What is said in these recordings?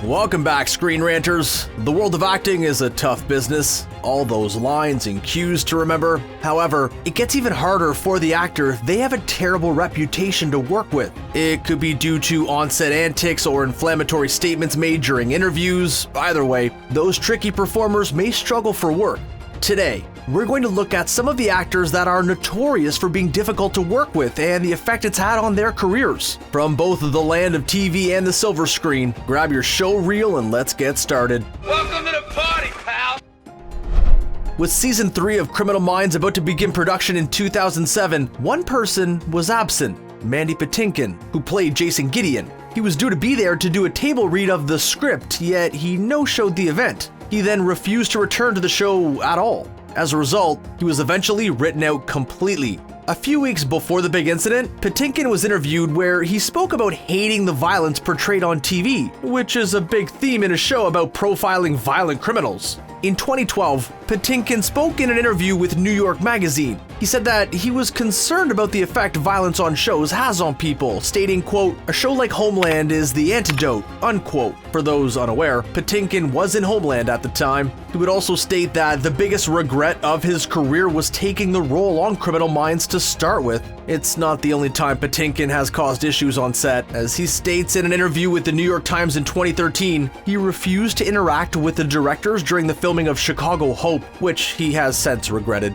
Welcome back, ScreenRanters. The world of acting is a tough business. All those lines and cues to remember. However, it gets even harder for the actor. They have a terrible reputation to work with. It could be due to on-set antics or inflammatory statements made during interviews. Either way, those tricky performers may struggle for work. Today, we're going to look at some of the actors that are notorious for being difficult to work with and the effect it's had on their careers. From both the land of TV and the silver screen, grab your show reel and let's get started. Welcome to the party, pal! With season 3 of Criminal Minds about to begin production in 2007, one person was absent, Mandy Patinkin, who played Jason Gideon. He was due to be there to do a table read of the script, yet he no-showed the event. He then refused to return to the show at all. As a result, he was eventually written out completely. A few weeks before the big incident, Patinkin was interviewed where he spoke about hating the violence portrayed on TV, which is a big theme in a show about profiling violent criminals. In 2012, Patinkin spoke in an interview with New York Magazine. He said that he was concerned about the effect violence on shows has on people, stating, quote, "A show like Homeland is the antidote," unquote. For those unaware, Patinkin was in Homeland at the time. He would also state that the biggest regret of his career was taking the role on Criminal Minds to start with. It's not the only time Patinkin has caused issues on set. As he states in an interview with the New York Times in 2013, he refused to interact with the directors during the filming of Chicago Hope, which he has since regretted.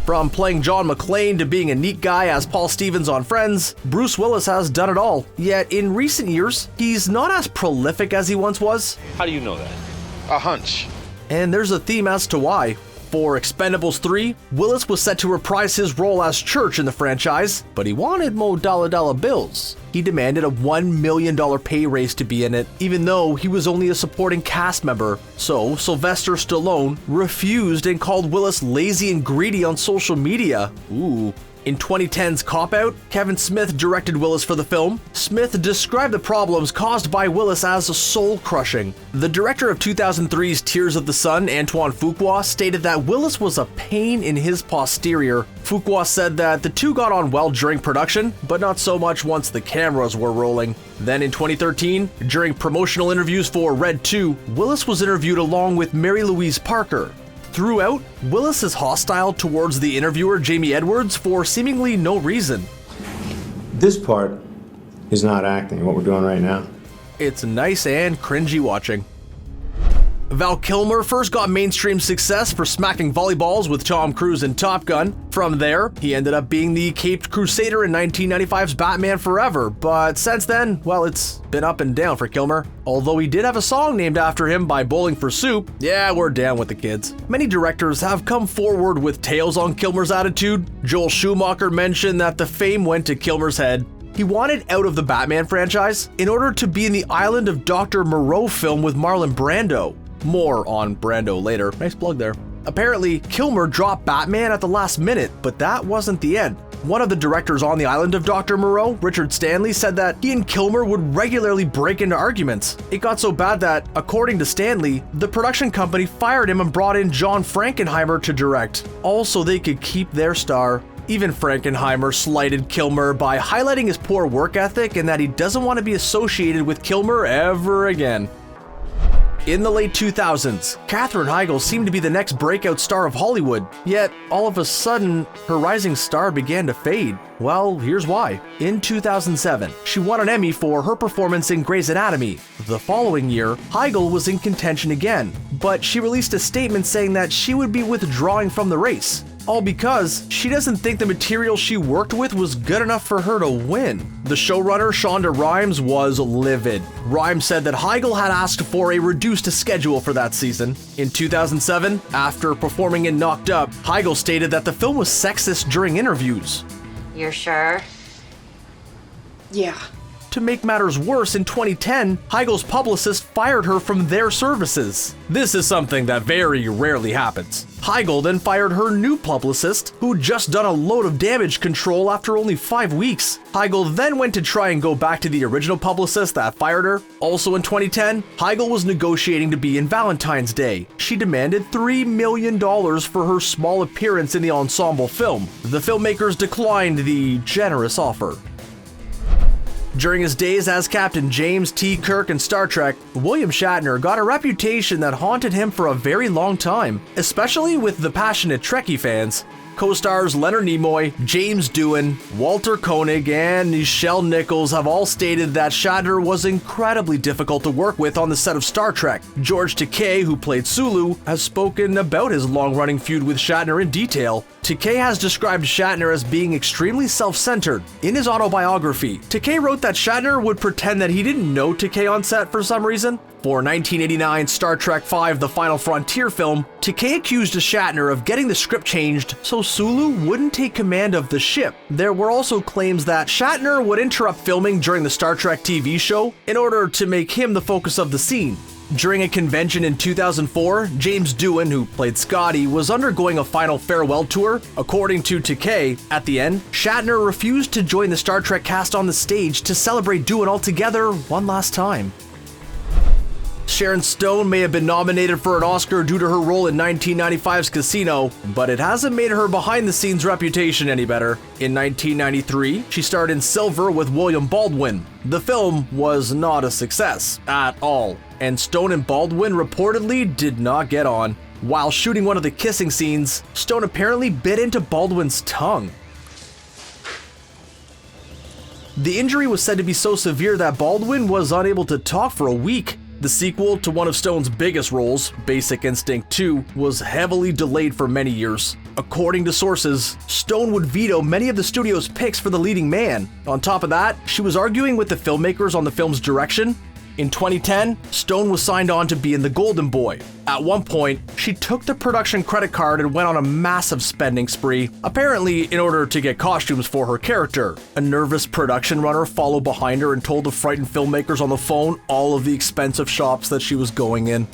From playing John McClane to being a neat guy as Paul Stevens on Friends, Bruce Willis has done it all. Yet in recent years, he's not as prolific as he once was. How do you know that? A hunch. And there's a theme as to why. For Expendables 3, Willis was set to reprise his role as Church in the franchise, but he wanted more dollar bills. He demanded a $1 million pay raise to be in it, even though he was only a supporting cast member. So Sylvester Stallone refused and called Willis lazy and greedy on social media. Ooh. In 2010's Cop Out, Kevin Smith directed Willis for the film. Smith described the problems caused by Willis as soul-crushing. The director of 2003's Tears of the Sun, Antoine Fuqua, stated that Willis was a pain in his posterior. Fuqua said that the two got on well during production, but not so much once the cameras were rolling. Then in 2013, during promotional interviews for Red 2, Willis was interviewed along with Mary Louise Parker. Throughout, Willis is hostile towards the interviewer Jamie Edwards for seemingly no reason. This part is not acting, what we're doing right now. It's nice and cringy watching. Val Kilmer first got mainstream success for smacking volleyballs with Tom Cruise in Top Gun. From there, he ended up being the Caped Crusader in 1995's Batman Forever, but since then, well, it's been up and down for Kilmer. Although he did have a song named after him by Bowling for Soup, yeah, we're down with the kids. Many directors have come forward with tales on Kilmer's attitude. Joel Schumacher mentioned that the fame went to Kilmer's head. He wanted out of the Batman franchise in order to be in the Island of Dr. Moreau film with Marlon Brando. More on Brando later. Nice plug there. Apparently, Kilmer dropped Batman at the last minute, but that wasn't the end. One of the directors on the Island of Dr. Moreau, Richard Stanley, said that he and Kilmer would regularly break into arguments. It got so bad that, according to Stanley, the production company fired him and brought in John Frankenheimer to direct, all so they could keep their star. Even Frankenheimer slighted Kilmer by highlighting his poor work ethic and that he doesn't want to be associated with Kilmer ever again. In the late 2000s, Katherine Heigl seemed to be the next breakout star of Hollywood, yet all of a sudden, her rising star began to fade. Well, here's why. In 2007, she won an Emmy for her performance in Grey's Anatomy. The following year, Heigl was in contention again, but she released a statement saying that she would be withdrawing from the race. All because she doesn't think the material she worked with was good enough for her to win. The showrunner, Shonda Rhimes, was livid. Rhimes said that Heigl had asked for a reduced schedule for that season. In 2007, after performing in Knocked Up, Heigl stated that the film was sexist during interviews. You're sure? Yeah. To make matters worse, in 2010, Heigl's publicist fired her from their services. This is something that very rarely happens. Heigl then fired her new publicist, who'd just done a load of damage control after only 5 weeks. Heigl then went to try and go back to the original publicist that fired her. Also in 2010, Heigl was negotiating to be in Valentine's Day. She demanded $3 million for her small appearance in the ensemble film. The filmmakers declined the generous offer. During his days as Captain James T. Kirk in Star Trek, William Shatner got a reputation that haunted him for a very long time, especially with the passionate Trekkie fans. Co-stars Leonard Nimoy, James Doohan, Walter Koenig, and Nichelle Nichols have all stated that Shatner was incredibly difficult to work with on the set of Star Trek. George Takei, who played Sulu, has spoken about his long-running feud with Shatner in detail. Takei has described Shatner as being extremely self-centered. In his autobiography, Takei wrote that Shatner would pretend that he didn't know Takei on set for some reason. For 1989 Star Trek V The Final Frontier film, Takei accused Shatner of getting the script changed so Sulu wouldn't take command of the ship. There were also claims that Shatner would interrupt filming during the Star Trek TV show in order to make him the focus of the scene. During a convention in 2004, James Doohan, who played Scotty, was undergoing a final farewell tour. According to Takei, at the end, Shatner refused to join the Star Trek cast on the stage to celebrate Doohan altogether one last time. Sharon Stone may have been nominated for an Oscar due to her role in 1995's Casino, but it hasn't made her behind-the-scenes reputation any better. In 1993, she starred in Silver with William Baldwin. The film was not a success at all, and Stone and Baldwin reportedly did not get on. While shooting one of the kissing scenes, Stone apparently bit into Baldwin's tongue. The injury was said to be so severe that Baldwin was unable to talk for a week. The sequel to one of Stone's biggest roles, Basic Instinct 2, was heavily delayed for many years. According to sources, Stone would veto many of the studio's picks for the leading man. On top of that, she was arguing with the filmmakers on the film's direction. In 2010, Stone was signed on to be in The Golden Boy. At one point, she took the production credit card and went on a massive spending spree, apparently in order to get costumes for her character. A nervous production runner followed behind her and told the frightened filmmakers on the phone all of the expensive shops that she was going in.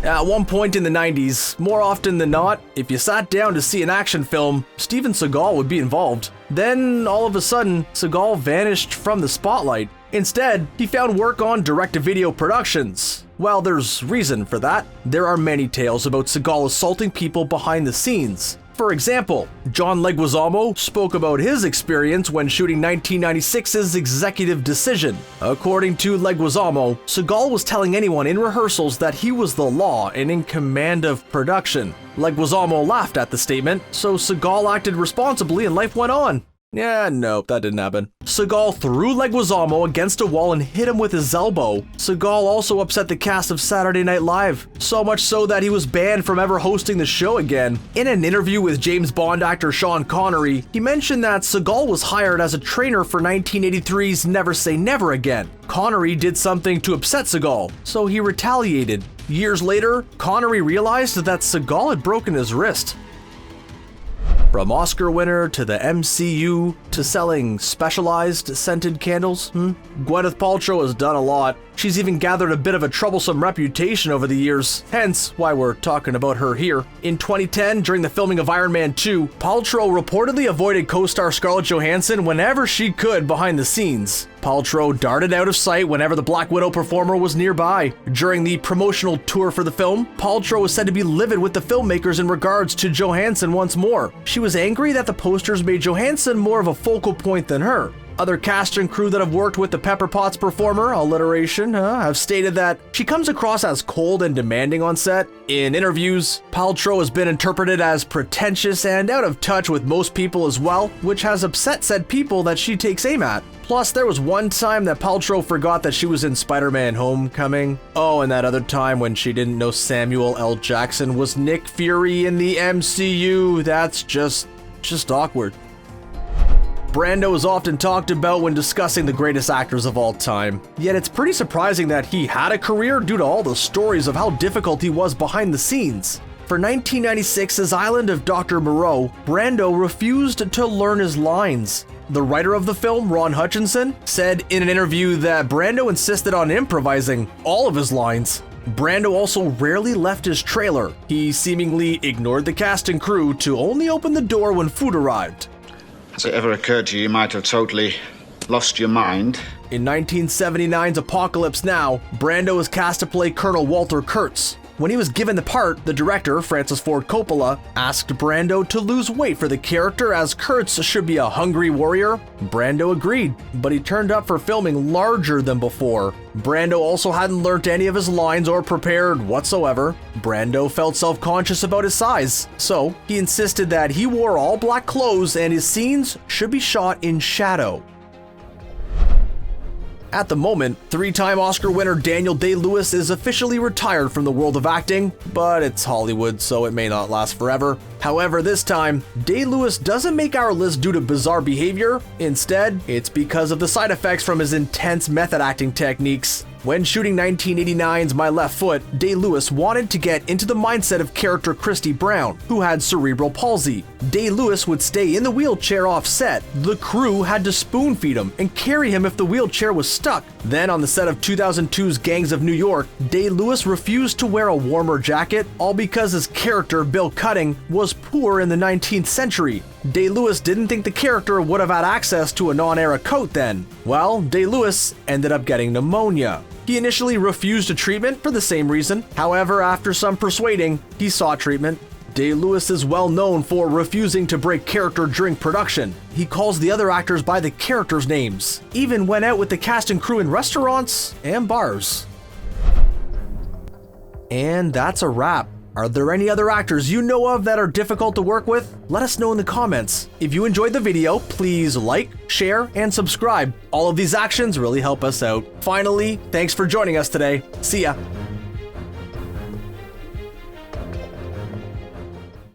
At one point in the 90s, more often than not, if you sat down to see an action film, Steven Seagal would be involved. Then, all of a sudden, Seagal vanished from the spotlight. Instead, he found work on direct-to-video productions. Well, there's reason for that. There are many tales about Seagal assaulting people behind the scenes. For example, John Leguizamo spoke about his experience when shooting 1996's Executive Decision. According to Leguizamo, Seagal was telling anyone in rehearsals that he was the law and in command of production. Leguizamo laughed at the statement, so Seagal acted responsibly and life went on. Yeah, nope, that didn't happen. Seagal threw Leguizamo against a wall and hit him with his elbow. Seagal also upset the cast of Saturday Night Live, so much so that he was banned from ever hosting the show again. In an interview with James Bond actor Sean Connery, he mentioned that Seagal was hired as a trainer for 1983's Never Say Never Again. Connery did something to upset Seagal, so he retaliated. Years later, Connery realized that Seagal had broken his wrist. From Oscar winner to the MCU to selling specialized scented candles, Gwyneth Paltrow has done a lot. She's even gathered a bit of a troublesome reputation over the years, hence why we're talking about her here. In 2010, during the filming of Iron Man 2, Paltrow reportedly avoided co-star Scarlett Johansson whenever she could behind the scenes. Paltrow darted out of sight whenever the Black Widow performer was nearby. During the promotional tour for the film, Paltrow was said to be livid with the filmmakers in regards to Johansson once more. She was angry that the posters made Johansson more of a focal point than her. Other cast and crew that have worked with the Pepper Potts performer, alliteration, have stated that she comes across as cold and demanding on set. In interviews, Paltrow has been interpreted as pretentious and out of touch with most people as well, which has upset said people that she takes aim at. Plus, there was one time that Paltrow forgot that she was in Spider-Man Homecoming. Oh, and that other time when she didn't know Samuel L. Jackson was Nick Fury in the MCU. That's just awkward. Brando is often talked about when discussing the greatest actors of all time. Yet it's pretty surprising that he had a career due to all the stories of how difficult he was behind the scenes. For 1996's Island of Dr. Moreau, Brando refused to learn his lines. The writer of the film, Ron Hutchinson, said in an interview that Brando insisted on improvising all of his lines. Brando also rarely left his trailer. He seemingly ignored the cast and crew to only open the door when food arrived. Has it ever occurred to you might have totally lost your mind? In 1979's Apocalypse Now, Brando was cast to play Colonel Walter Kurtz. When he was given the part, the director, Francis Ford Coppola, asked Brando to lose weight for the character as Kurtz should be a hungry warrior. Brando agreed, but he turned up for filming larger than before. Brando also hadn't learnt any of his lines or prepared whatsoever. Brando felt self-conscious about his size, so he insisted that he wore all black clothes and his scenes should be shot in shadow. At the moment, three-time Oscar winner Daniel Day-Lewis is officially retired from the world of acting, but it's Hollywood, so it may not last forever. However, this time, Day-Lewis doesn't make our list due to bizarre behavior. Instead, it's because of the side effects from his intense method acting techniques. When shooting 1989's My Left Foot, Day-Lewis wanted to get into the mindset of character Christy Brown, who had cerebral palsy. Day-Lewis would stay in the wheelchair off set. The crew had to spoon feed him and carry him if the wheelchair was stuck. Then on the set of 2002's Gangs of New York, Day-Lewis refused to wear a warmer jacket, all because his character, Bill Cutting, was poor in the 19th century. Day-Lewis didn't think the character would have had access to a non-era coat then. Well, Day-Lewis ended up getting pneumonia. He initially refused a treatment for the same reason. However, after some persuading, he sought treatment. Day-Lewis is well known for refusing to break character during production. He calls the other actors by the characters' names, even went out with the cast and crew in restaurants and bars. And that's a wrap. Are there any other actors you know of that are difficult to work with? Let us know in the comments. If you enjoyed the video, please like, share, and subscribe. All of these actions really help us out. Finally, thanks for joining us today. See ya.